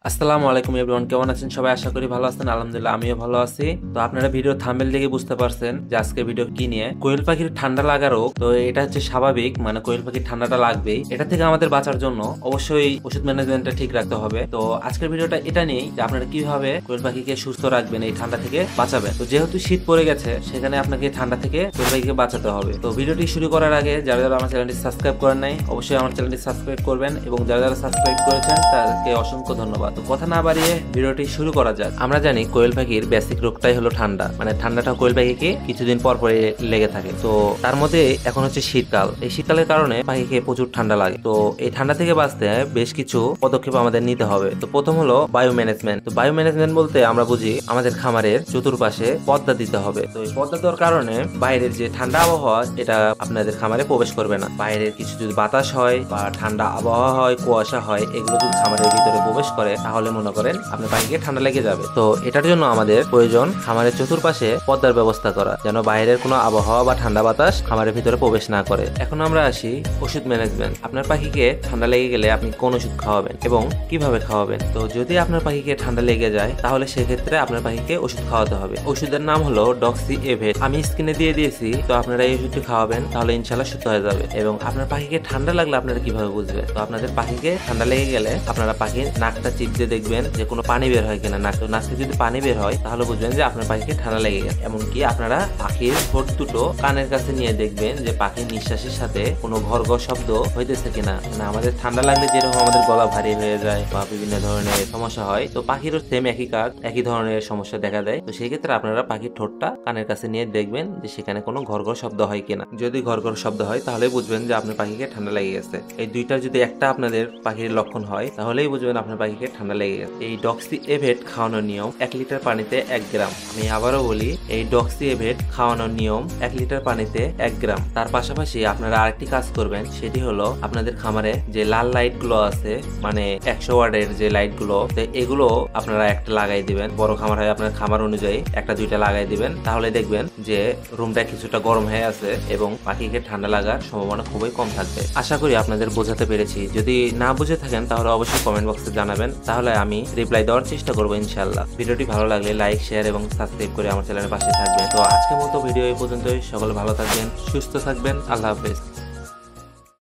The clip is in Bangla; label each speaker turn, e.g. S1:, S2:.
S1: আসসালামু আলাইকুম এভরিওয়ান, কেমন আছেন সবাই? আশা করি ভালো আছেন। আলহামদুলিল্লাহ আমিও ভালো আছি। তো আপনারা ভিডিও থাম্বনেল দেখে বুঝতে পারছেন যে আজকে ভিডিও কি নিয়ে। কোয়েল পাখির ঠান্ডা লাগা রোগ, তো এটা হচ্ছে স্বাভাবিক, মানে কোয়েল পাখির ঠান্ডাটা লাগবেই। এটা থেকে আমাদের বাঁচার জন্য অবশ্যই ওষুধ ম্যানেজমেন্টটা ঠিক রাখতে হবে। তো আজকের ভিডিওটা এটা নিয়েই যে আপনারা কিভাবে কোয়েল পাখিকে সুস্থ রাখবেন, এই ঠান্ডা থেকে বাঁচাবেন। তো যেহেতু শীত পড়ে গেছে, সেখানে আপনাকে ঠান্ডা থেকে কোয়েল পাখিকে বাঁচাতে হবে। তো ভিডিওটি শুরু করার আগে যারা যারা আমার চ্যানেলটি সাবস্ক্রাইব করেন নাই, অবশ্যই আমার চ্যানেলটি সাবস্ক্রাইব করবেন, এবং যারা যারা সাবস্ক্রাইব করেছেন তাদেরকে অসংখ্য ধন্যবাদ। তো কথা না বাড়িয়ে ভিডিওটি শুরু করা যাক। আমরা জানি কোয়েল পাখির বেসিক রোগটাই হলো ঠান্ডা, মানে ঠান্ডাটা কোয়েল পাখিকে কিছুদিন পর পরে লেগে থাকে। তো তার মধ্যে এখন হচ্ছে শীতকাল। এই শীতকালের কারণে পাখিকে প্রচুর ঠান্ডা লাগে। তো এই ঠান্ডা থেকে বাঁচতে বেশ কিছু পদক্ষেপ আমাদের নিতে হবে। তো প্রথম হলো বায়ু ম্যানেজমেন্ট। তো বায়ু ম্যানেজমেন্ট বলতে আমরা বুঝি আমাদের খামারের চতুর্পাশে পর্দা দিতে হবে। তো এই পর্দা দেওয়ার কারণে বাইরের যে ঠান্ডা আবহাওয়া এটা আপনাদের খামারে প্রবেশ করবে না। বাইরের কিছু যদি বাতাস হয় বা ঠান্ডা আবহাওয়া হয়, কুয়াশা হয়, এগুলো যদি খামারের ভিতরে প্রবেশ করে তাহলে মনে করেন আপনার পাখিকে ঠান্ডা লেগে যাবে। তো এটার জন্য আমাদের প্রয়োজন খামারের চতুর্পাশে পর্দার ব্যবস্থা করা, যেন বাইরের কোনো আবহাওয়া বা ঠান্ডা বাতাস খামারের ভিতরে প্রবেশ না করে। এখন আমরা আসি ওষুধ ম্যানেজমেন্ট। আপনার পাখিকে ঠান্ডা লেগে গেলে আপনি কোন ওষুধ খাওয়াবেন এবং কিভাবে খাওয়াবেন। তো যদি আপনার পাখিকে ঠান্ডা লেগে যায় তাহলে সেক্ষেত্রে আপনার পাখিকে ওষুধ খাওয়াতে হবে। ওষুধের নাম হলো ডক্সি এভেট। আমি স্ক্রিনে দিয়ে দিয়েছি, তো আপনারা এই ওষুধটি খাওয়াবেন, তাহলে ইনশাল্লাহ সুস্থ হয়ে যাবে। এবং আপনার পাখিকে ঠান্ডা লাগলে আপনারা কিভাবে বুঝবেন? তো আপনাদের পাখিকে ঠান্ডা লেগে গেলে আপনারা পাখির নাকটা চিপ দিয়ে দেখবেন যে কোনো পানি বের হয় কিনা। নাক থেকে যদি পানি বের হয় তাহলে বুঝবেন যে আপনার পাখিকে ঠান্ডা লেগে গেছে। এমনকি আপনারা পাখির ঠোঁট দুটো কানের কাছে নিয়ে দেখবেন যে পাখির নিঃশ্বাসের সাথে কোনো ঘরঘর শব্দ হইতেছে কিনা। মানে আমাদের ঠান্ডা লাগলে যেরকম আমাদের গলা ভারী হয়ে যায় বা বিভিন্ন ধরনের সমস্যা হয়, তো পাখিরও সেম একই কাজ, একই ধরনের সমস্যা দেখা দেয়। তো সেই ক্ষেত্রে আপনারা পাখির ঠোঁটটা কানের কাছে নিয়ে দেখবেন যে সেখানে কোনো ঘরঘর শব্দ হয় কিনা। যদি ঘরঘর শব্দ হয় তাহলে বুঝবেন যে আপনার পাখিকে ঠান্ডা লেগে গেছে। এই দুইটার যদি একটা আপনাদের পাখির লক্ষণ হয় তাহলেই বুঝবেন আপনার পাখিকে ঠান্ডা লেগে গেছে। এই ডক্সি এভেট খাওয়ানোর নিয়ম 1 লিটার পানিতে 1 গ্রাম। আমি আবারও বলি, এই ডক্সি এভেট খাওয়ানোর নিয়ম 1 লিটার পানিতে 1 গ্রাম। তার পাশাপাশি আপনারা আরেকটি কাজ করবেন, সেটি হলো আপনাদের খামারে যে লাল লাইট গুলো আছে, মানে 100 ওয়াটের যে লাইট গুলো, এগুলো আপনারা একটা লাগাই দিবেন। বড় খামার হয় আপনার খামার অনুযায়ী একটা দুইটা লাগাই দিবেন, তাহলে দেখবেন যে রুমটা কিছুটা গরম হয়ে আছে এবং পাখিকে ঠান্ডা লাগার সম্ভাবনা খুবই কম থাকবে। আশা করি আপনাদের বোঝাতে পেরেছি। যদি না বুঝে থাকেন তাহলে অবশ্যই কমেন্ট বক্সে জানাবেন, তাহলে আমি রিপ্লাই দেওয়ার চেষ্টা করবো ইনশাল্লাহ। ভিডিওটি ভালো লাগলে লাইক, শেয়ার এবং সাবস্ক্রাইব করে আমার চ্যানেলের পাশে থাকবেন। তো আজকের মতো ভিডিও এই পর্যন্তই। সকলে ভালো থাকবেন, সুস্থ থাকবেন। আল্লাহ হাফেজ।